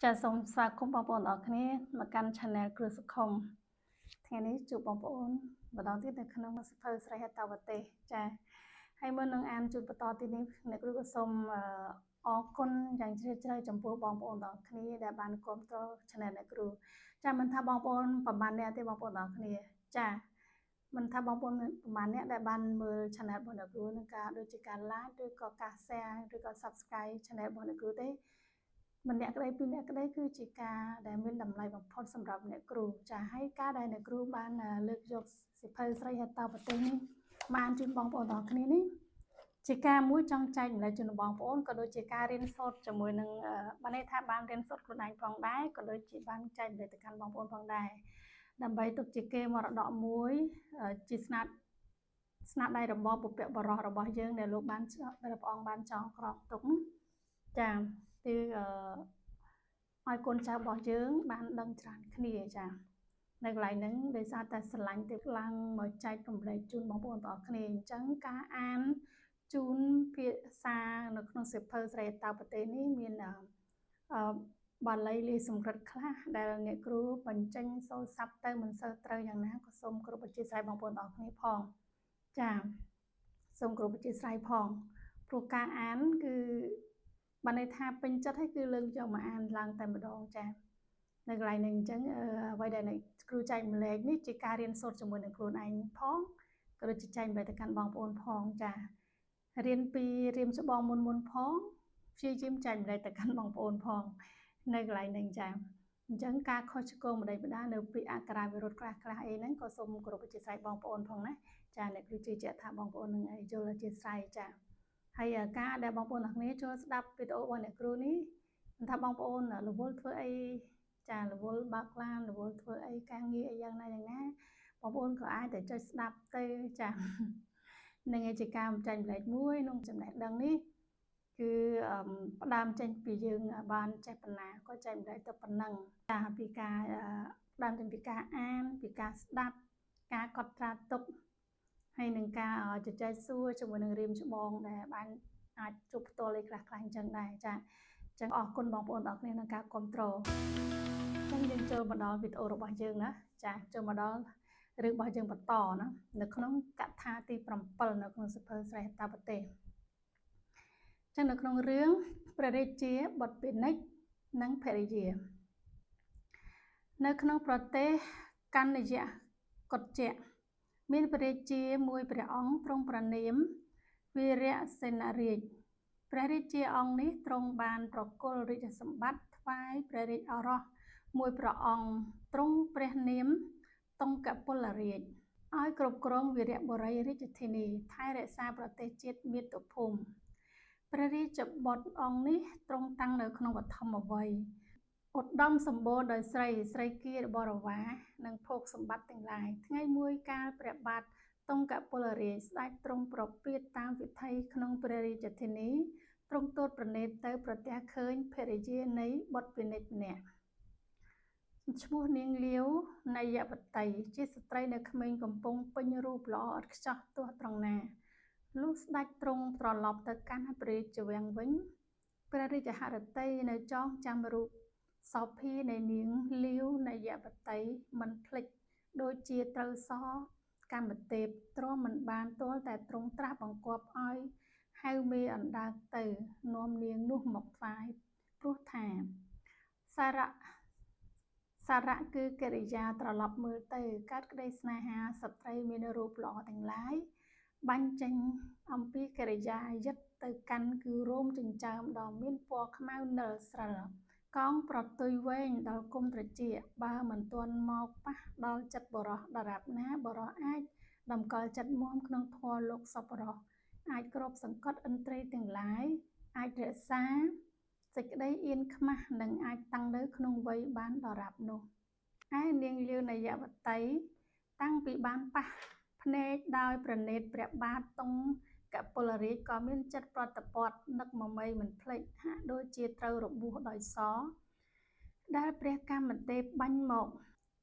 ចាសូមស្វាគមន៍បងប្អូនទាំងអស់គ្នាមកកាន់ Channel គ្រូសុខុមថ្ងៃនេះជួបបងប្អូនម្ដងទៀតនៅក្នុងសភៅស្រីហេតុវទេសចាហើយមុននឹងអានជួបបន្តទៀតនេះអ្នកគ្រូក៏សូមអរគុណយ៉ាងជ្រាលជ្រៅចំពោះបងប្អូនទាំងអស់គ្នាដែលបានគ្រប់គ្រង Channel អ្នកគ្រូចាមិនថាបងប្អូនប្រហែលអ្នកទេបងប្អូនទាំងអស់គ្នាចាមិនថាបងប្អូនប្រហែលអ្នកដែលបានមើល Channel របស់អ្នកគ្រូនឹងការដូចជាការ Like ឬក៏ការ Share ឬក៏ Subscribe Channel របស់អ្នកគ្រូទេម្នាក់ក្តីពីរនាក់ក្តីគឺជាការដែលមានតម្លៃបំផុតសម្រាប់អ្នកគ្រូចាហើយការដែលអ្នកគ្រូបានលើកយកសិភៅស្រីហេតុប្រទេសនេះមកអានជូនបងប្អូនទាំងគ្នានេះជាការមួយចង់ចែកម្លែកជូនបងប្អូនក៏ដូចជាការរៀនសូត្រជាមួយនឹងបានន័យថាបានរៀនសូត្រខ្លួនឯងផងដែរក៏ដូចជាបានចែកម្លែកទៅកាន់បងប្អូនផងដែរដើម្បីទុកជាគេមរតកមួយជាស្នាដៃរបស់បុព្វបុរសរបស់យើងដែលលោកបានព្រះអង្គបានចងក្រងទុកចាគឺឲ្យកូនចៅរបស់យើងបានដឹងច្រើនគ្នាចានៅកន្លែងហ្នឹងដោយសារតែស្រឡាញ់ទៅឡើងមកចែករំលែកជូនបងប្អូនទាំងអស់គ្នាអញ្ចឹងការអានជូនភាសានៅក្នុងសិភៅស្រីហេតុប្រទេសនេះមានបាលីលាយសម្រិតខ្លះដែលអ្នកគ្រូបញ្ចេញសូរស័ព្ទទៅមិនសូវត្រូវយ៉ាងណាក៏សូមគោរពអធិស្ឋានបងប្អូនទាំងអស់គ្នាផងចាសូមគោរពអធិស្ឋានផងព្រោះការអានគឺបានន័យថាពេញចិត្តហើយគឺលើកយកមកអានឡើងតែម្ដងចានៅកន្លែងនេះអញ្ចឹងអ្វីដែលគ្រូចែកម្លែកនេះជាការរៀនសូត្រជាមួយនឹងខ្លួនឯងផងក៏ដូចជាចែកម្លែកទៅកាន់បងប្អូនផងចារៀនពីរៀមច្បងមុនផងព្យាយាមចែកម្លែកទៅកាន់បងប្អូនផងនៅកន្លែងនេះចាអញ្ចឹងការខុសឆ្គងម្ដេចម្ដានៅពីអក្ខរាវិរុទ្ធខ្លះអីហ្នឹងក៏សូមគោរពអធិស្ឋានបងប្អូនផងណាចាអ្នកគ្រូជឿជាក់ថាបងប្អូននឹងយល់អធិស្ឋានចាហើយការដែលបងប្អូនទាំងគ្នាចូលស្ដាប់វីដេអូរបស់អ្នកគ្រូនេះមិនថាបងប្អូនរវល់ធ្វើអីចារវល់បើកឡានរវល់ធ្វើអីការងារអីយ៉ាងណាបងប្អូនក៏អាចតែចុចស្ដាប់ទៅចានឹងឯជាការចែកម្លែកមួយក្នុងចំណេះដឹងនេះគឺផ្ដើមចេញពីយើងបានចេះបណ្ណាក៏ចែកម្លែកទៅប៉ុណ្ណឹងចាពីការផ្ដើមចេញពីការអានពីការស្ដាប់ការកត់ត្រាទុកហើយនឹងការជជែកសួរជាមួយនឹងរៀមច្បងដែលបានអាចជួបផ្ទាល់អីខ្លះៗអញ្ចឹងដែរចាអញ្ចឹងអរគុណបងប្អូនទាំងអស់គ្នាក្នុងការគ្រប់គ្រងអញ្ចឹងយើងចូលមកដល់វីដេអូរបស់យើងណាចាចូលមកដល់រឿងរបស់យើងបន្តណានៅក្នុងកថាទី7នៅក្នុងសភៅស្រីហេតុប្រទេសអញ្ចឹងនៅក្នុងរឿងព្រះរាជាបុត្រពាណិជ្ជនិងភរិយានៅក្នុងប្រទេសកណ្យគតជៈមានព្រះរាជាមួយព្រះអង្គទ្រង់ប្រណីមវីរសេនរាជព្រះរាជាអង្គនេះទ្រង់បានប្រគល់រាជសម្បត្តិថ្វាយព្រះរាជឱរសមួយព្រះអង្គទ្រង់ព្រះនាមតុង្កពលរាជឲ្យគ្រប់គ្រងវីរបុរីរាជធានីថែរក្សាប្រទេសជាតិមាតុភូមិព្រះរាជបុត្រអង្គនេះទ្រង់តាំងនៅក្នុងបឋមវ័យឧត្តមសម្បូរដោយស្រីគារបរិវារនិងភោគសម្បត្តិទាំងឡាយថ្ងៃមួយកាលព្រះបាទតុង្កពលរាជស្ដេចទ្រង់ប្រពាតតាមវិថីក្នុងព្រះរាជធានីទ្រង់ទូតប្រណេតទៅប្រទះឃើញភរិយានៃបុត្រពាណិជ្ជម្នាក់ឈ្មោះនាងលាវនយវតីជាស្ត្រីនៅក្មេងកំពុងពេញរូបល្អឥតខ្ចោះទោះត្រង់ណាលុះស្ដេចទ្រង់ត្រឡប់ទៅកាន់ព្រះរាជវាំងវិញព្រះរាជហឫទ័យនៅចងចាំរូបសោភានៃនាងលាវនយវតីមិនភ្លេចដូចជាត្រូវសកម្មទេពទ្រាំមិនបានទាល់តែទ្រង់ត្រាស់បង្គាប់ឲ្យហៅមេអណ្ដើកទៅនាំនាងនោះមកថ្វាយព្រោះថាសារៈគឺកិរិយាត្រឡប់មើលទៅកើតក្តីស្នេហាស្ត្រីមានរូបល្អទាំងឡាយបាញ់ចេញអំពីកិរិយាយិតទៅកាន់គឺរោមចិញ្ចើមដ៏មានពណ៌ខ្មៅនិលស្រិលកងប្រទុយវែងដល់គុំត្រចៀកបើមិនទាន់មកប៉ះដល់ចិត្តបុរសដរាបណាបុរសអាចតម្កល់ចិត្តមាំក្នុងធម៌លោកសប្បុរសអាចគ្របសង្កត់ឥន្ទ្រីទាំងឡាយអាចរក្សាសេចក្តីអៀនខ្មាស់និងអាចតាំងនៅក្នុងវ័យបានដរាបនោះឯនាងលាវនយវតីតាំងពីបានប៉ះភ្នែកដោយប្រណេតព្រះបាទតុង្កពលរាជក៏មានចិត្តប្រតិព័ទ្ធនឹកមមីមិនភ្លេចហាក់ដូចជាត្រូវរបួសដោយសដែលព្រះកម្មទេពបាញ់មក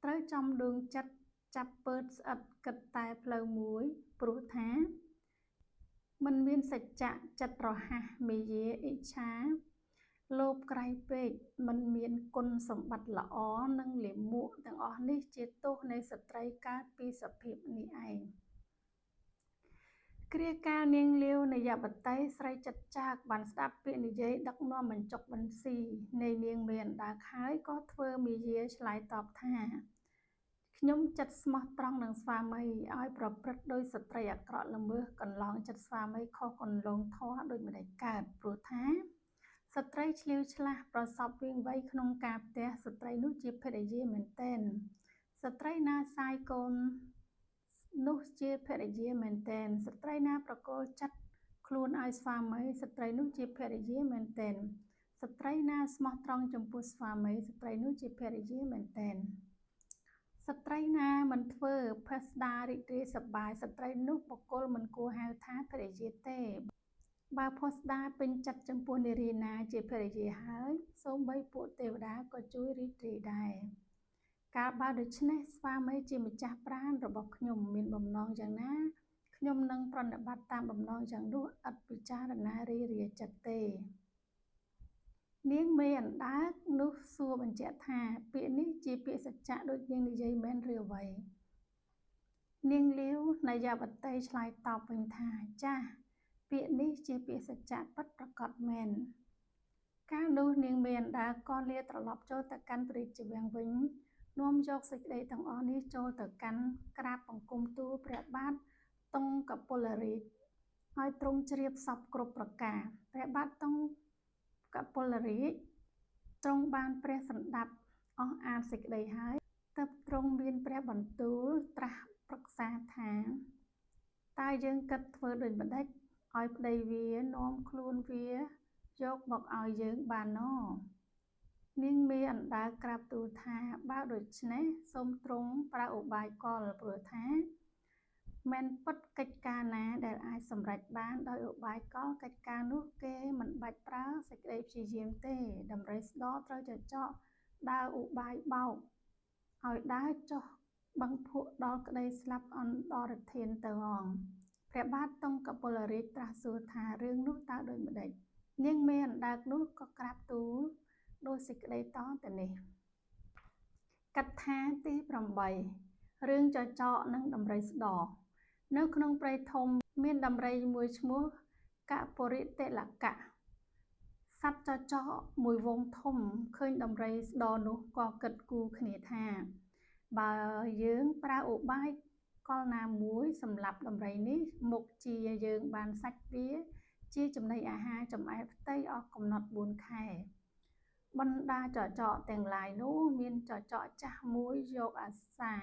ត្រូវចំដួងចិត្តចាប់ពើតស្អិតគិតតែផ្លូវមួយព្រោះថាមិនមានសច្ចៈចិត្តរហ័សមាយាអិច្ឆា លោភក្រៃពេកមិនមានគុណសម្បត្តិល្អនិងលាមកទាំងអស់នេះជាទោសនៃស្ត្រីកើតពីសភាពនេះឯងគ្រាកាលនាងលាវនាយបតីស្រីចិត្តចាកបានស្ដាប់ពាក្យនិយាយដឹកនាំបញ្ចុកបញ្ស៊ីនៃនាងមេអណ្ដើកហើយក៏ធ្វើមាយាឆ្លើយតបថាខ្ញុំចិត្តស្មោះត្រង់នឹងស្វាមីឲ្យប្រព្រឹត្តដោយស្ត្រីអាក្រក់ល្មើសកន្លងចិត្តស្វាមីខុសគន្លងធម៌ដូចម្តេចកើតព្រោះថាស្ត្រីឆ្លៀវឆ្លាស់ប្រសពវាងវៃក្នុងការផ្ទះស្ត្រីនោះជាភរិយាមែនទែនស្ត្រីណាសាយកូននោះជាភរិយាមែនទែនស្ត្រីណាប្រកូលចិត្តខ្លួនឲ្យស្វាមីស្ត្រីនោះជាភរិយាមែនទែនស្ត្រីណាស្មោះត្រង់ចំពោះស្វាមីស្ត្រីនោះជាភរិយាមែនទែនស្ត្រីណាមិនធ្វើភស្តារីករាយសប្បាយស្ត្រីនោះបុគ្គលមិនគួរហៅថាភរិយាទេបើភស្តាពេញចិត្តចំពោះនារីណាជាភរិយាហើយសូម្បីពួកទេវតាក៏ជួយរីករាយដែរកាលបើដូច្នេះស្វាមីជាម្ចាស់ប្រាណរបស់ខ្ញុំមានបំណងយ៉ាងណាខ្ញុំនឹងប្រណិប័តតាមបំណងយ៉ាងនោះឥតពិចារណារីរាចិត្តទេនាងមេអណ្ដើកនោះសួរបញ្ជាក់ថាពាក្យនេះជាពាក្យសច្ចៈដូចនាងនិយាយមែនឬអ្វីនាងលាវនាយបតីឆ្លើយតបវិញថាចាស់ពាក្យនេះជាពាក្យសច្ចៈពិតប្រាកដមែនកាលនោះនាងមេអណ្ដើកក៏លាត្រឡប់ចូលទៅកាន់ព្រះរាជវាំងវិញនាំយកសេចក្តីទាំងអស់នេះចូលទៅកាន់ក្រាបបង្គំទូលព្រះបាទតុងកពលរាជឲ្យទ្រង់ជ្រាបសពគ្រប់ប្រការព្រះបាទតុងកពលរាជទ្រង់បានព្រះសណ្ដាប់អស់អានសេចក្តីហើយទើបទ្រង់មានព្រះបន្ទូលត្រាស់ប្រឹក្សាថាតើយើងគិតធ្វើដូចម្តេចឲ្យប្តីវានាំខ្លួនវាយកមកឲ្យយើងបានណនាងមេអណ្ដើកក្រាបទូលថាបើដូច្នេះសូមទ្រង់ប្រើឧបាយកលព្រោះថាមិនពិតកិច្ចការណាដែលអាចសម្រេចបានដោយឧបាយកលកិច្ចការនោះគេមិនបាច់ប្រើសេចក្តីព្យាយាមទេដំរីស្ដត្រូវចចកដើរឧបាយបោកឲ្យដើរចុះបឹងភក់ដល់ក្តីស្លាប់អន្តរធានទៅហងព្រះបាទតុងកពលរាជត្រាស់សួរថារឿងនោះតើដូចម្តេចនាងមេអណ្ដើកនោះក៏ក្រាបទូលដោយសេចក្តីតទៅនេះកថាទី8រឿងចចកនិងដំរីស្ដនៅក្នុងព្រៃធំមានដំរីមួយឈ្មោះកពុរិតិលកៈសត្វចចកមួយវងធំឃើញដំរីស្ដនោះក៏គិតគូរគ្នាថាបើយើងប្រើឧបាយកលណាមួយសម្រាប់ដំរីនេះមុខជាយើងបានសាច់វាជាចំណីអាហារចំអែតផ្ទៃអស់កំណត់4ខែបណ្ដាចចកទាំងឡាយនោះមានចចកចាស់មួយយកអាសា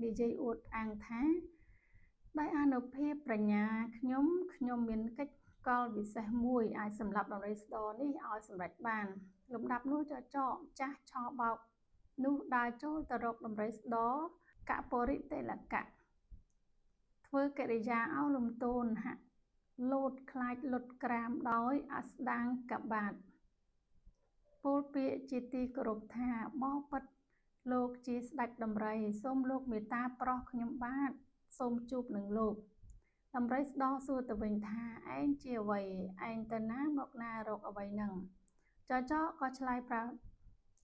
និយាយអួតអាងថាដោយអានុភាពប្រាជ្ញាខ្ញុំមានកិច្ចកលវិសេសមួយអាចសម្រាប់ដំរីស្ដនេះឲ្យសម្រេចបានលំដាប់នោះចចកចាស់ឆោបោកនោះដើរចូលទៅរកដំរីស្ដកពុរិតិលកៈធ្វើកិរិយាឲ្យលំទោនហាក់លោតខ្លាចលុតក្រាមដោយអស្ដាងកបាតពោលពាក្យជាទីគោរពថាបបិទ្ធលោកជាស្ដេចដំរីសូមលោកមេត្តាប្រោសខ្ញុំបាទសូមជួបនឹងលោកដំរីស្ដសួរទៅវិញថាឯងជាអ្វីឯងទៅណាមកណារកអ្វីនឹងចចកក៏ឆ្លើយប្រាប់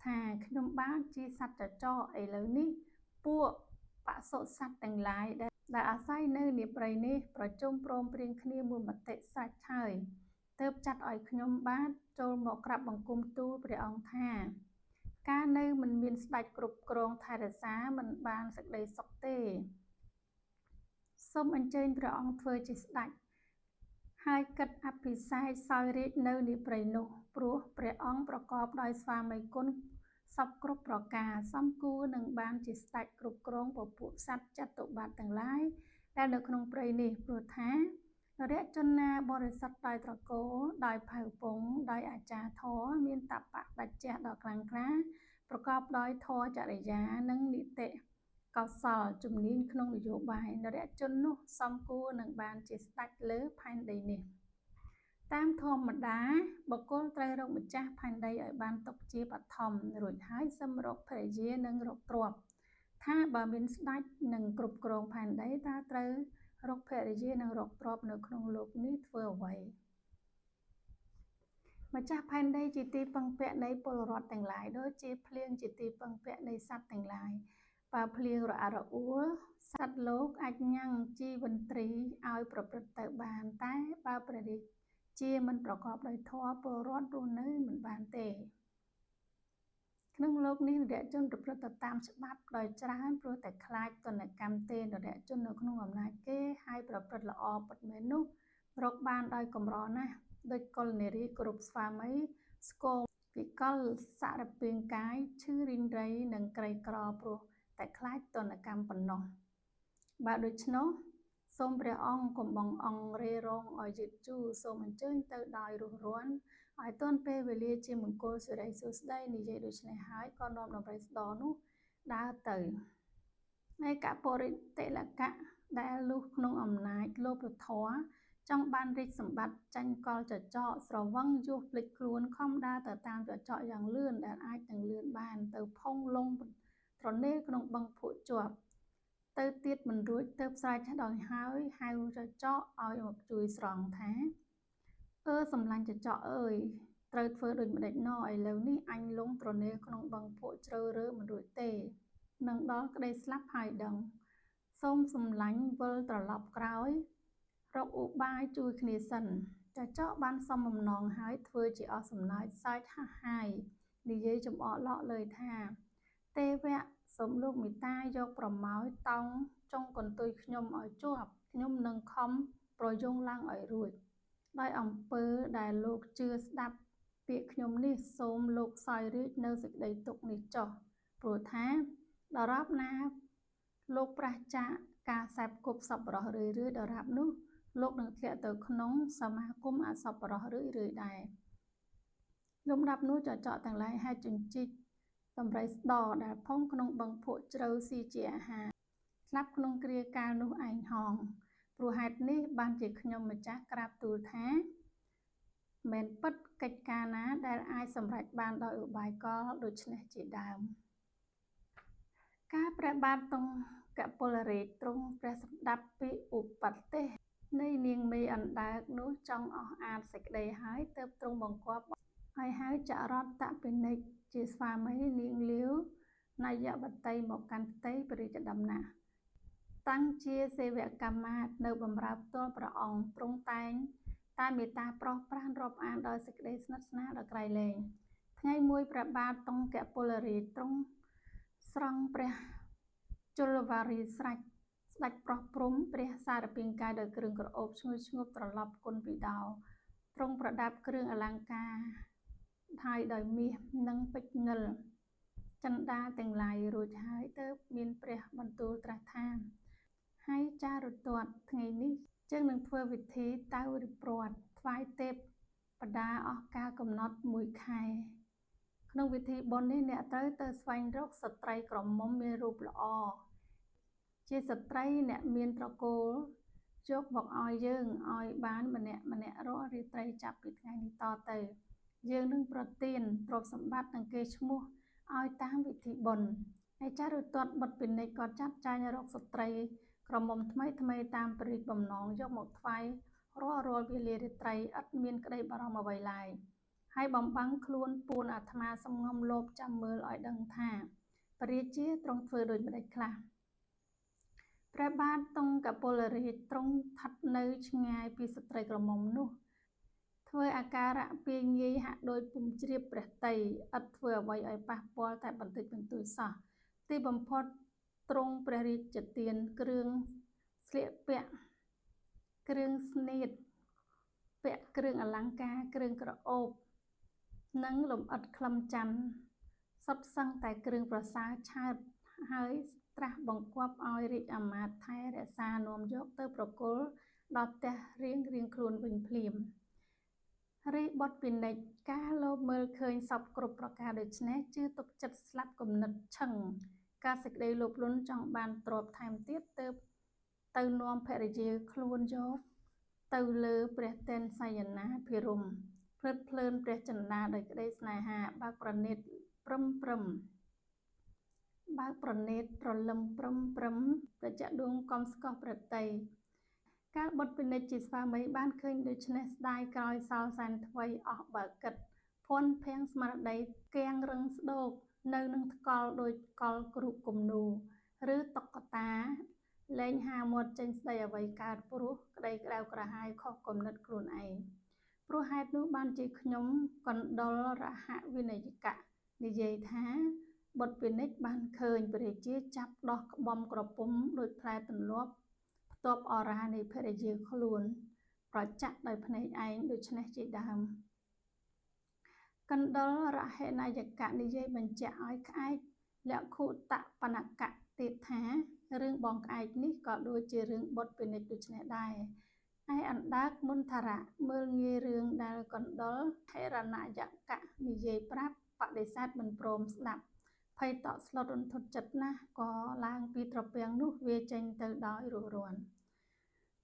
ថាខ្ញុំបាទជាសត្វចចកឥឡូវនេះពួកបសុសត្វទាំងឡាយដែលអាស្រ័យនៅនាព្រៃនេះប្រជុំព្រមព្រៀងគ្នាមួយមតិស្រេចហើយទើបចាត់ឲ្យខ្ញុំបាទចូលមកក្រាបបង្គំទូលព្រះអង្គថាការនៅមិនមានស្ដេចគ្រប់គ្រងថែរក្សាមិនបានសេចក្តីសុខទេសូមអញ្ជើញព្រះអង្គធ្វើជាស្ដេចហើយគិតអភិសេកសោយរាជ្យនៅនាព្រៃនោះព្រោះព្រះអង្គប្រកបដោយស្វាមីគុណសពគ្រប់ប្រការសមគួរនឹងបានជាស្ដេចគ្រប់គ្រងពពួកសត្វចតុប្បត្តិទាំងឡាយដែលនៅក្នុងព្រៃនេះព្រោះថានរជនណាបរិសុទ្ធដោយត្រកូលដោយផៅពងដោយអាចារ្យធម៌មានតបៈតច្ចៈដ៏ខ្លាំងក្លាប្រកបដោយធម៌ចរិយានិងនីតិកោសលជំនាញក្នុងនយោបាយនរជននោះសមគួរនឹងបានជាស្ដេចលើផែនដីនេះតាមធម្មតាបុគ្គលត្រូវរកម្ចាស់ផែនដីឲ្យបានទុកជាបឋមរួចហើយសឹមរកភរិយានិងរកទ្រព្យថាបើមានស្ដេចនឹងគ្រប់គ្រងផែនដីតើត្រូវរកភរិយានិងរកទ្រព្យនៅក្នុងលោកនេះធ្វើអ្វី ម្ចាស់ផែនដីជាទីពឹងពាក់នៃពលរដ្ឋទាំងឡាយដូចជាភ្លៀងជាទីពឹងពាក់នៃសត្វទាំងឡាយបើភ្លៀងរអាក់រអួលសត្វលោកអាចញ៉ាំងជីវន្ត្រីឲ្យប្រព្រឹត្តទៅបានតែបើព្រះរាជាមិនប្រកបដោយធម៌ពលរដ្ឋរស់នៅមិនបានទេក្នុងលោកនេះនរជនប្រព្រឹត្តទៅតាមច្បាប់ដោយច្រើនព្រោះតែខ្លាចទណ្ឌកម្មទេនរជននៅក្នុងអំណាចគេហើយប្រព្រឹត្តល្អពិតមែននោះរកបានដោយកម្រណាស់ដូចកុលនារីគោរពស្វាមីស្គមវិកលសារពាង្គកាយឈឺរិញរៃនិងក្រីក្រព្រោះតែខ្លាចទណ្ឌកម្មប៉ុណ្ណោះបើដូច្នោះសូមព្រះអង្គកុំបង្អង់រេរងឲ្យយឺតយូរសូមអញ្ជើញទៅដោយរស់រានឲ្យទាន់ពេលវេលាជាមង្គលសិរីសួស្តីនិយាយដូច្នេះហើយក៏នាំដំរីស្ដនោះដើរទៅឯកពរិតិលកៈដែលលុះក្នុងអំណាចលោភធម៌ចង់បានរាជសម្បត្តិចាញ់កលចចកស្រវឹងយោះភ្លេចខ្លួនខំដើរទៅតាមចចកយ៉ាងលឿនដែលអាចនឹងលឿនបានទៅផុងលងត្រនេលក្នុងបឹងភក់ជាប់ទៅទៀតមិនរួចទៅស្រែកដោយហើយហៅចចកឲ្យមកជួយស្រង់ថាសម្លាញ់ចចកអើយត្រូវធ្វើដូចម្ដេចណឥឡូវនេះអញលងត្រនេលក្នុងបឹងភក់ជ្រៅរើមិនរួចទេនឹងដល់ក្តីស្លាប់ហើយដឹងសូមសម្លាញ់វិលត្រឡប់ក្រោយរកឧបាយជួយគ្នាសិនចចកបានសុំបំណងហើយធ្វើជាអស់សំណើចសើចហះហាយនិយាយចំអកឡកលើយថាទេវៈសូមលោកមេតាយកប្រមោយតោងចុងកន្ទុយខ្ញុំឲ្យជាប់ខ្ញុំនឹងខំប្រយងឡើងឲ្យរួចដោយអំពើដែលលោកជឿស្ដាប់ពាក្យខ្ញុំនេះសូមលោកសោយរាជនៅសេចក្តីទុក្ខនេះចុះព្រោះថាដរាបណាលោកប្រះចាកការសែបគប់សប្បុរសរឿយៗដរាបនោះលោកនឹងធ្លាក់ទៅក្នុងសមាគមអសប្បុរសរឿយៗដែរលំដាប់នោះចចកទាំងឡាយហែកជញ្ជីកដំរីស្ដដែលផុងក្នុងបឹងភក់ជ្រៅស៊ីជាអាហារស្លាប់ក្នុងគ្រាកាលនោះឯងហងព្រោះហេតុនេះបានជាខ្ញុំម្ចាស់ក្រាបទូលថាមែនពិតកិច្ចការណាដែលអាចសម្រេចបានដោយឧបាយកលដូច្នេះជាដើមការព្រះបាទទង្គពលរាជទ្រង់ព្រះសម្ដាប់ពីឧបទេសនៃនាងមេអណ្ដើកនោះចង់អស់អាតសេចក្តីហើយទើបទ្រង់បង្គាប់ឲ្យហៅចរន្តពិនិច្ឆជាស្វាមីនាងលាវនាយបតីមកកាន់ផ្ទៃព្រះរាជដំណាក់តាំងជាសេវកាមាត្យនៅបម្រើផ្ទាល់ព្រះអង្គទ្រង់តែងតែមេត្តាប្រោសប្រានរាប់អានដោយសេចក្តីស្និទ្ធស្នាលដល់ក្រៃលែងថ្ងៃមួយព្រះបាទទង្គពលរាជទ្រង់ស្រង់ព្រះជលវរីស្រេចស្ដេចប្រោះព្រំព្រះសារពាង្គកាយដោយគ្រឿងក្រអូបឈ្ងុយឈ្ងប់ត្រឡប់គុណពីដោទ្រង់ប្រដាប់គ្រឿងអលង្ការហើយដោយមាសនិងពេជ្រនិលចិន្តាទាំងឡាយរួចហើយទើបមានព្រះបន្ទូលត្រាស់ថាហើយចារទត្តថ្ងៃនេះจึងនឹងធ្វើវិធីតៅរិព្រ័ត្រថ្វាយទេពបតាអស់កាលកំណត់1 ខែក្នុងវិធីបុណ្យនេះអ្នកត្រូវទៅស្វែងរកស្ត្រីក្រមុំមានរូបល្អជាស្ត្រីអ្នកមានត្រកូលយកមកឲ្យយើងឲ្យបានម្នាក់រាល់រាត្រីចាប់ពីថ្ងៃនេះតទៅយើងនឹងប្រទានទ្រព្យសម្បត្តិនិងកេរ្តិ៍ឈ្មោះឲ្យតាមវិធីបុណ្យហើយចារទត្តបុត្រពិនិច្ឆក៏ចាត់ចែងរកស្ត្រីក្រមុំថ្មីតាមព្រះរាជបំណងយកមកថ្វាយរាល់វេលារាត្រីឥតមានក្តីបារម្ភអ្វីឡើយហើយបំបាំងខ្លួនពួនអាត្មាសំងំលោភចាំមើលឲ្យដឹងថាព្រះរាជាទ្រង់ធ្វើដូចម្ដេចខ្លះព្រះបាទទង្គពលរាជទ្រង់ស្ថិតនៅឆ្ងាយពីស្ត្រីក្រមុំនោះធ្វើអាការៈពាងាយហាក់ដូចពុំជ្រាបព្រះទ័យឥតធ្វើអ្វីឲ្យប៉ះពាល់តែបន្តិចបន្តួចសោះទីបំផុតទ្រង់ព្រះរាជទានគ្រឿងស្លៀកពាក់គ្រឿងស្នៀតពាក់គ្រឿងអលង្ការគ្រឿងក្រអូបនិងលម្អិតខ្លឹមច័ន្ទសុទ្ធសឹងតែគ្រឿងប្រសើរឆើតហើយត្រាស់បង្គាប់ឲ្យរាជអាមាត្យថែរក្សានាំយកទៅប្រគល់ដល់ផ្ទះរៀងខ្លួនវិញភ្លាមរាជបុត្រពិនិច្ឆការលោបមើលឃើញសពគ្រប់ប្រការដូច្នេះជឿទុកចិត្តស្លាប់គំនិតឆឹងការសេចក្តីលោភលន់ចង់បានទ្រព្យថែមទៀតទើបទៅនាំភរិយាខ្លួនយកទៅលើព្រះទនសយនាភិរម្យភ្លើតភ្លើនព្រះចិន្តាដោយក្តីស្នេហាបើកប្រណិតព្រឹមបើកប្រណិតប្រលឹមព្រឹមប្រជៈដួងកំស្កោះប្រតី ការបត់ពិនិត្យជាស្វាមីបានឃើញដូច្នេះស្ដាយក្រោយសោសែនថ្មីអស់បើគិតភ័ន្តភាំងស្មារតីគាំងរឹងស្ដោកនៅនឹងថ្កល់ដូចកល់គ្រូគំនូរឬតុក្កតាលែងហាមាត់ចេញស្ដីអ្វីកើតព្រោះក្តីក្តៅក្រហាយខុសគំនិតខ្លួនឯងព្រោះហេតុនោះបានជាខ្ញុំកណ្ដុលរហវិនយកៈនិយាយថាបុត្រពិនិត្យបានឃើញព្រះរាជាចាប់ដោះក្បំក្រពុំដូចផ្លែទន្លាប់ផ្ទាប់អរានៃភរិយាខ្លួនប្រចាក់ដោយភ្នែកឯងដូច្នេះជាដើមកណ្ដុលរហិនយកៈនិយាយបញ្ជាក់ឲ្យក្អែកលក្ខុតបនកៈទៀតថារឿងបងក្អែកនេះក៏ដូចជារឿងបុត្រពិនិត្យដូច្នេះដែរឯអណ្ដើកមន្ថរៈមើលងាយរឿងដែលកណ្ដុលហិរណយកៈនិយាយប្រាប់បដិសេធមិនព្រមស្ដាប់ភ័យតក់ស្លុតរន្ធត់ចិត្តណាស់ក៏ឡើងពីត្រពាំងនោះវាចេញទៅដោយរស់រាន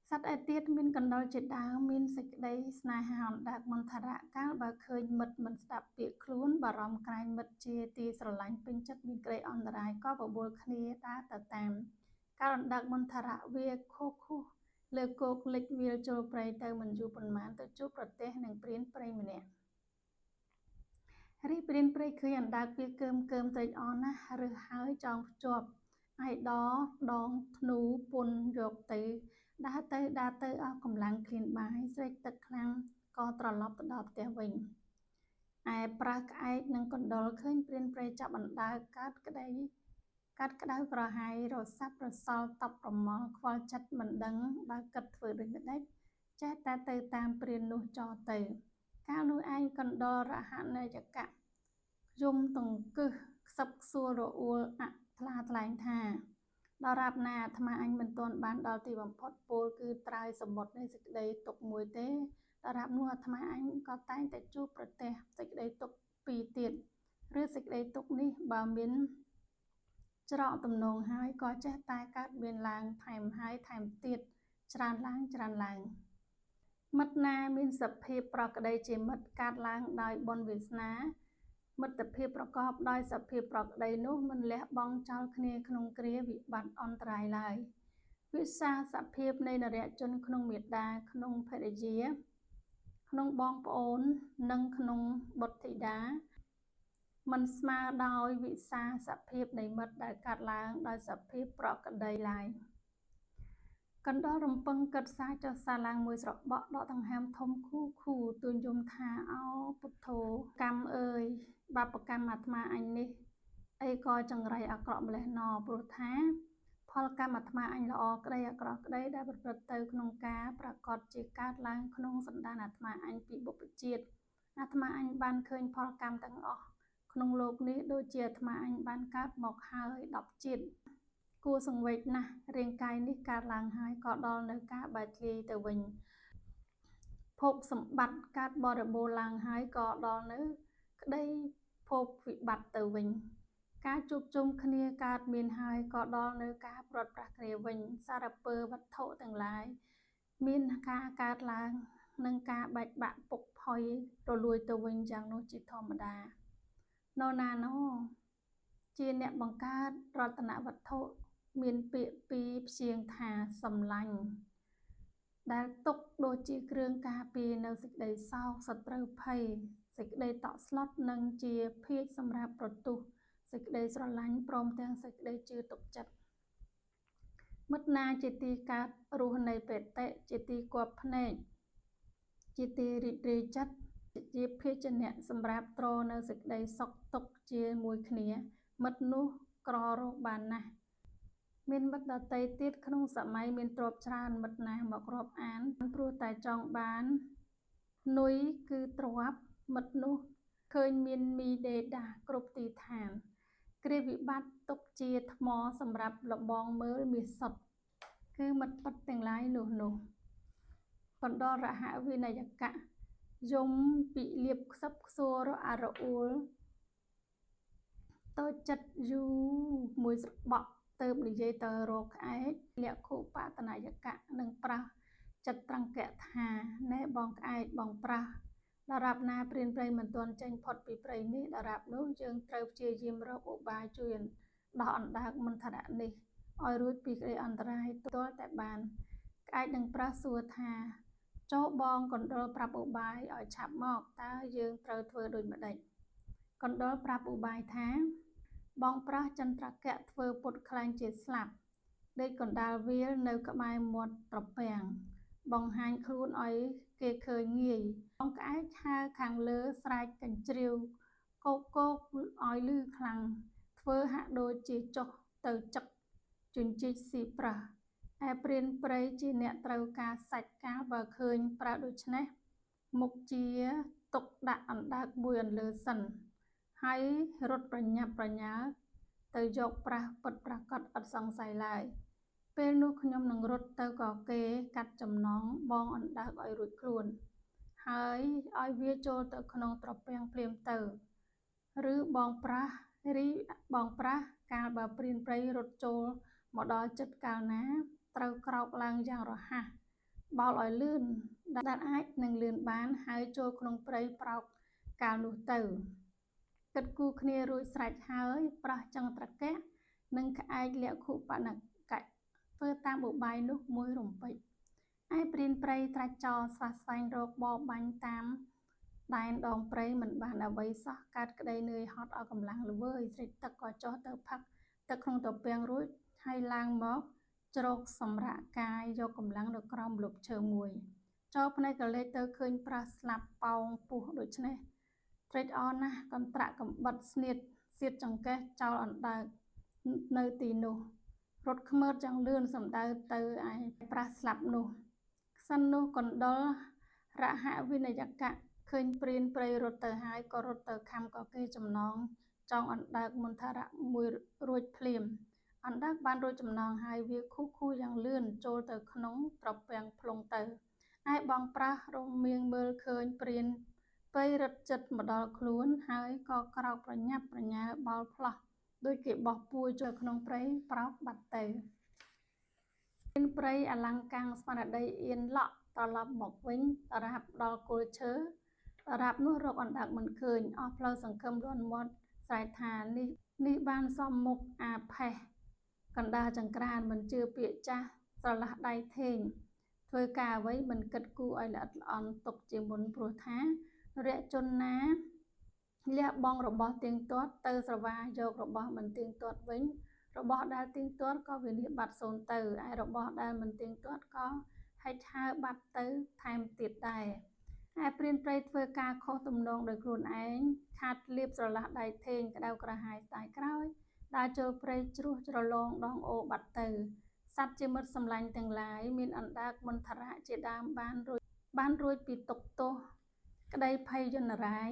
សត្វឯទៀតមានកណ្ដុរជាដើមមានសេចក្តីស្នេហាអណ្ដើកមន្ថរៈកាលបើឃើញមិត្តមិនស្ដាប់ពាក្យខ្លួនបារម្ភក្រែងមិត្តជាទីស្រឡាញ់ពេញចិត្តមានក្តីអន្តរាយក៏បបួលគ្នាដើរទៅតាមកាលអណ្ដើកមន្ថរៈវាខុសលើគោកលិចវាលចូលព្រៃទៅមិនយូរប៉ុន្មានទៅជួបប្រទះនឹងព្រានព្រៃម្នាក់រីព្រានព្រៃឃើញអណ្ដើកវាកើមត្រេកអរណាស់រើសហើយចងភ្ជាប់ឯដដងធ្នូពន់យកទៅដើរទៅអស់កម្លាំងឃ្លានបាយស្រេកទឹកខ្លាំងក៏ត្រឡប់ទៅដល់ផ្ទះវិញឯប្រើក្អែកនិងកណ្ដុលឃើញព្រានព្រៃចាប់អណ្ដើកកើតក្តៅក្រហាយរសាប់រសល់តប់ប្រមល់ខ្វល់ចិត្តមិនដឹងបើគិតធ្វើដូចម្តេចចេះតែទៅតាមព្រាននោះចោលទៅកាលនោះឯងកណ្ដុលរហណយកៈយំទង្គឹសខ្សឹបខ្សួលរអួលអថ្លាថ្លែងថាដរាបណាអាត្មាអញមិនទាន់បានដល់ទីបំផុតពោលគឺត្រើយសមុទ្រនៃសេចក្តីទុក្ខមួយទេដរាបនោះអាត្មាអញក៏តែងតែជួបប្រទះសេចក្តីទុក្ខពីរទៀតឬសេចក្តីទុក្ខនេះបើមានច្រកទំនងហើយក៏ចេះតែកើតមានឡើងថែមហើយថែមទៀតច្រើនឡើងមិត្តណាមានសភាពប្រក្តីជាមិត្តកើតឡើងដោយបុណ្យវាសនាមិត្តភាពប្រកបដោយសភាពប្រក្តីនោះមិនលះបង់ចោលគ្នាក្នុងគ្រាវិបត្តិអន្តរាយឡើយវិសាសភាពនៃនរជនក្នុងមេត្តាក្នុងភរិយាក្នុងបងប្អូននិងក្នុងបុត្រធីតាមិនស្មើដោយវិសាសភាពនៃមិត្តដែលកើតឡើងដោយសភាពប្រក្តីឡើយកណ្ដុររំពឹងគិតសារចុះសារឡើងមួយស្របក់ដកដង្ហើមធំខូទូញយំថាអោពុទ្ធោកម្មអើយបាបកម្មអាត្មាអញនេះអីក៏ចង្រៃអាក្រក់ម្លេះណោព្រោះថាផលកម្មអាត្មាអញល្អក្តីអាក្រក់ក្តីដែលប្រព្រឹត្តទៅក្នុងការប្រកាសជាកើតឡើងក្នុងសន្តានអាត្មាអញពីបុព្វជាតិអាត្មាអញបានឃើញផលកម្មទាំងអស់ក្នុងโลกនេះដូចជាអាត្មាអញបានកើតមកហើយ10ជាតិគួរសង្វេគណាស់រាងកាយនេះកើតឡើងហើយក៏ដល់នៅការបែកធ្លាយទៅវិញភោគសម្បត្តិកើតបរិបូរណ៍ឡើងហើយក៏ដល់នៅក្តីភោគវិបត្តិទៅវិញការជួបជុំគ្នាកើតមានហើយក៏ដល់នៅការព្រាត់ប្រាសគ្នាវិញសារពើវត្ថុទាំងឡាយមានការកើតឡើងនិងការបែកបាក់ពុកផុយរលួយទៅវិញយ៉ាងនោះជាធម្មតានរណាណោជាអ្នកបង្កើតរតនវត្ថុមានពាក្យពីរព្យាង្គថាសម្លាញ់ដែលទុកដូចជាគ្រឿងការពារនៅសេចក្តីសោកសត្រូវភ័យសេចក្តីតក់ស្លុតនិងជាភាជន៍សម្រាប់ប្រទុះសេចក្តីស្រឡាញ់ព្រមទាំងសេចក្តីជឿទុកចិត្តមិត្តណាជាទីកើតរស់នៃបេតិជាទីគប់ភ្នែកជាទីរីករាយចិត្តជាភាជនៈសម្រាប់ទ្រនៅសេចក្តីសុខទុក្ខជាមួយគ្នាមិត្តនោះក្ររកបានណាស់មានមិត្តដទៃទៀតក្នុងសម័យមានទ្រព្យច្រើនមិត្តណាមករាប់អានព្រោះតែចង់បាននុយគឺទ្រព្យមិត្តនោះឃើញមានមីដេដាស់គ្រប់ទីឋានគ្រាវិបត្តិទុកជាថ្មសម្រាប់លបងមើលមាសសុទ្ធគឺមិត្តពិតទាំងឡាយនោះកណ្ដុររហវិនយកៈយំពិលៀបខ្សឹបខ្សួររអួលតូចចិត្តយូរមួយស្របក់ទៅនិយាយទៅរកក្អែកលក្ខុបតនយកៈនឹងប្រាស់ចិត្តត្រង្គៈថាណែបងក្អែកបងប្រាស់ដរាបណាព្រានព្រៃមិនទាន់ចេញផុតពីព្រៃនេះដរាបនោះយើងត្រូវព្យាយាមរកឧបាយជួយដោះអណ្ដើកមន្ថរៈនេះឲ្យរួចពីក្តីអន្តរាយទាល់តែបាន ក្អែកនឹងប្រះសួរថាចុះបងកណ្ដុរប្រាប់ឧបាយឲ្យឆាប់មកតើយើងត្រូវធ្វើដូចម្ដេចកណ្ដុរប្រាប់ឧបាយថាបងប្រះចន្ទ្រគៈធ្វើពុតខ្លែងជាស្លាប់ដេកកណ្ដាលវាលនៅក្បែរមាត់ត្រពាំងបង្ហាញខ្លួនឲ្យគេឃើញងាយបងក្អែកហើរខាងលើស្រែកកញ្ជ្រៀវគោកគោកឲ្យឮខ្លាំងធ្វើហាក់ដូចជាចុះទៅចឹកជញ្ជីកស៊ីប្រះឯព្រានព្រៃជាអ្នកត្រូវការសាច់កាលបើឃើញប្រើដូច្នេះមុខជាទុកដាក់អណ្ដើកមួយអន្លើសិនហើយរត់ប្រញាប់ប្រញាល់ទៅយកប្រាស់ពិតប្រាកដឥតសង្ស័យឡើយពេលនោះខ្ញុំនឹងរត់ទៅក៏គេកាត់ចំណងបងអណ្ដើកឲ្យរួចខ្លួនហើយឲ្យវាចូលទៅក្នុងត្រពាំងភ្លាមទៅឬបងប្រាស់កាលបើព្រានព្រៃរត់ចូលមកដល់ចិត្តកាលណាត្រូវក្រោកឡើងយ៉ាងរហ័សបោលឲ្យលឿនដែលអាចនឹងលឿនបានហើយចូលក្នុងព្រៃប្រោកកាលនោះទៅគិតគូរគ្នារួចស្រេចហើយប្រះចន្ទ្រគៈនិងក្អែកលក្ខុបនកៈធ្វើតាមឧបាយនោះមួយរំពេចឯព្រានព្រៃត្រាច់ចោលស្វះស្វែងរកបរបាញ់តាមដែនដងព្រៃមិនបានអ្វីសោះកើតក្តីនឿយហត់អស់កម្លាំងល្វើយស្រេចទឹកក៏ចុះទៅផឹកទឹកក្នុងត្រពាំងរួចហើយឡើងមកជ្រកសម្រាកកាយយកកម្លាំងនៅក្រោមម្លប់ឈើមួយចោលភ្នែកក៏លេចទៅឃើញប្រះស្លាប់ប៉ោងពុះដូច្នេះត្រេកអរណាស់កន្ត្រាក់កំបិតស្នៀតសៀតចង្កេះចោលអណ្ដើកនៅទីនោះរត់ខ្មើតយ៉ាងលឿនសំដៅទៅឯប្រះស្លាប់នោះខ្សិននោះកណ្ដុររហវិនយកៈឃើញព្រានព្រៃរត់ទៅហើយក៏រត់ទៅខំក៏គេចំណងចងអណ្ដើកមន្ទរៈមួយរួចភ្លាមអណ្ដើកបានរួចចំណងហើយវាខូយ៉ាងលឿនចូលទៅក្នុងត្រពាំងផ្លុងទៅឯបងប្រាស់រមៀងមើលឃើញព្រានព្រៃរត់ចិត្តមកដល់ខ្លួនហើយក៏ក្រោកប្រញាប់ប្រញាល់បោលផ្លោះដូចគេបោះពួរចូលក្នុងព្រៃប្រោកបាត់ទៅព្រានព្រៃអលង្កាំងស្មារតីអៀនឡក់ត្រឡប់មកវិញដរាបដល់គល់ឈើដរាបនោះរកអណ្ដើកមិនឃើញអស់ផ្លូវសង្ឃឹមលាន់មាត់ស្រែកថានេះបានសមមុខអាផេះកណ្ដាលចង្ក្រានមិនជឿពាក្យចាស់ស្រឡះដៃធេងធ្វើការអ្វីមិនគិតគូរឲ្យល្អិតល្អន់ទុកជាមុនព្រោះថារយជនណាលះបង់របស់ទៀងទាត់ទៅស្រវាយករបស់មិនទៀងទាត់វិញរបស់ដែលទៀងទាត់ក៏វិនិច្ឆ័យបាត់សូន្យទៅឯរបស់ដែលមិនទៀងទាត់ក៏ហិចហើរបាត់ទៅថែមទៀតដែរឯព្រានព្រៃធ្វើការខុសទំនងដោយខ្លួនឯងខាតលៀបស្រឡះដៃធេងក្តៅក្រហាយស្ដាយក្រោយដើរចូលព្រៃជ្រោះជ្រលងដងអូបាត់ទៅសត្វជាមិត្តសម្លាញ់ទាំងឡាយមានអណ្ដើកមន្ទរៈជាដើមបានរួចពីទុក្ខទោសក្តីភ័យយន្តរាយ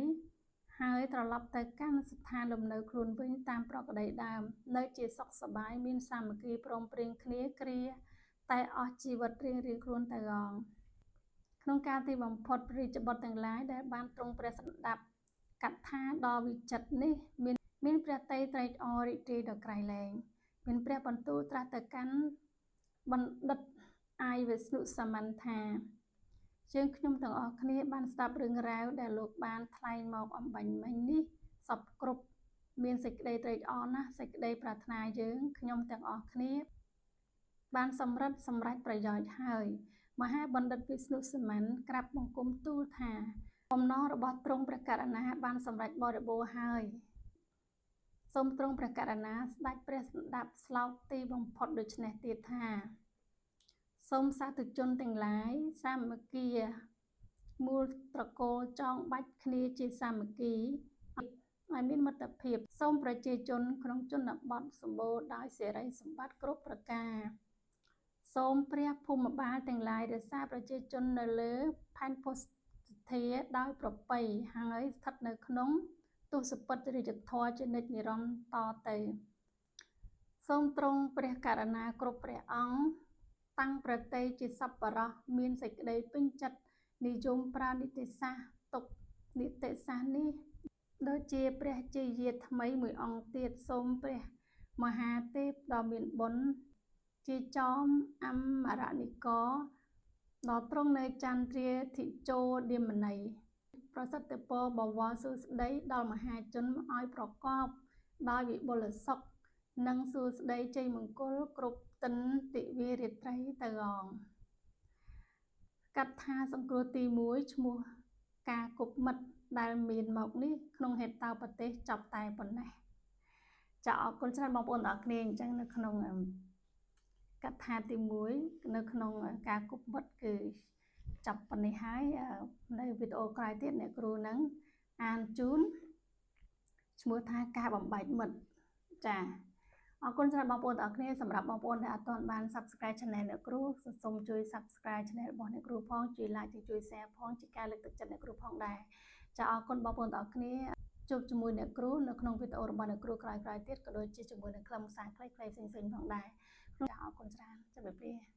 ហើយត្រឡប់ទៅកាន់ស្ថានលំនៅខ្លួនវិញតាមប្រក្តីដើមនៅជាសុខសប្បាយមានសាមគ្គីព្រមព្រៀងគ្នាគ្រាតែអស់ជីវិតរៀងខ្លួនទៅអងក្នុងកាលទីបំផុតព្រះរាជបុត្រទាំងឡាយដែលបានទ្រង់ព្រះស្ដាប់កថាដ៏វិចិត្រនេះមានព្រះទ័យត្រេកអររីករាយដល់ក្រៃលែងមានព្រះបន្ទូលត្រាស់ទៅកាន់បណ្ឌិតអាយវិស្ណុសាមញ្ញថាយើងខ្ញុំទាំងអស់គ្នាបានស្ដាប់រឿងរ៉ាវដែលលោកបានថ្លែងមកអំបញ្ញមិញនេះសពគ្រប់មានសេចក្តីត្រេកអរណាស់សេចក្តីប្រាថ្នាយើងខ្ញុំទាំងអស់គ្នាបានសម្រេចប្រយោជន៍ហើយមហាបណ្ឌិតវិស្ណុសាមញ្ញក្រាបបង្គំទូលថាបំណងរបស់ទ្រង់ព្រះករុណាបានសម្រេចបរិបូរណ៍ហើយសូមទ្រង់ព្រះករុណាស្ដេចព្រះស្ដាប់ស្លោកទីបំផុតដូចនេះទៀតថាសូមសាធុជនទាំងឡាយសាមគ្គីមូលត្រកូលចងបាច់គ្នាជាសាមគ្គីឲ្យមានមិត្តភាពសូមប្រជាជនក្នុងជនបទសម្បូរដោយសេរីសម្បត្តិគ្រប់ប្រការសូមព្រះភូមិបាលទាំងឡាយរក្សាប្រជាជននៅលើផែនភស្តុភារដោយប្រពៃហើយស្ថិតនៅក្នុងទសពិធរាជធម៌ជានិច្ចនិរន្តរ៍តទៅសូមទ្រង់ព្រះករុណាគ្រប់ព្រះអង្គតាំងប្រតិយជាសប្បុរសមានសេចក្តីពេញចិត្តនិយមប្រើនីតិសាស្ត្រទុកនីតិសាស្ត្រនេះដូចជាព្រះជាយាថ្មីមួយអង្គទៀតសូមព្រះមហាទេពដ៏មានបុណ្យជាចោមអមរនិកដ៏ទ្រង់នៅចន្ទ្រាធិជោឌាមនីប្រសិទ្ធពរបវរសួស្តីដល់មហាជនឲ្យប្រកបដោយវិបុលសុខនិងសួស្តីជ័យមង្គលគ្រប់ទិនទិវារាត្រីទៅអង កាត់ថាសង្គ្រោះទី1ឈ្មោះការគប់មិត្តដែលមានមកនេះក្នុងហេតុតើប្រទេសចប់តែប៉ុណ្ណេះចាអរគុណច្រើនបងប្អូនទាំងអស់គ្នាអញ្ចឹងនៅក្នុងកថាទី1នៅក្នុងការគប់មិត្តគឺចាប់ប៉ុណ្ណេះហើយនៅវីដេអូក្រោយទៀតអ្នកគ្រូនឹងអានជូនឈ្មោះថាការបំបែកមិត្តចាអរគុណច្រើនបងប្អូនទាំងអស់គ្នាសម្រាប់បងប្អូនដែលអត់ទាន់បាន Subscribe Channel អ្នកគ្រូសូមជួយ Subscribe Channel របស់អ្នកគ្រូផងជួយ Like ជួយ Share ផងជាការលើកទឹកចិត្តអ្នកគ្រូផងដែរចាអរគុណបងប្អូនទាំងអស់គ្នាជួបជាមួយអ្នកគ្រូនៅក្នុងវីដេអូរបស់អ្នកគ្រូក្រោយៗទៀតក៏ដូចជាជាមួយនឹងខ្លឹមសារខ្លីៗផ្សេងៗផងដែរចាអរគុណច្រើនជម្រាបលា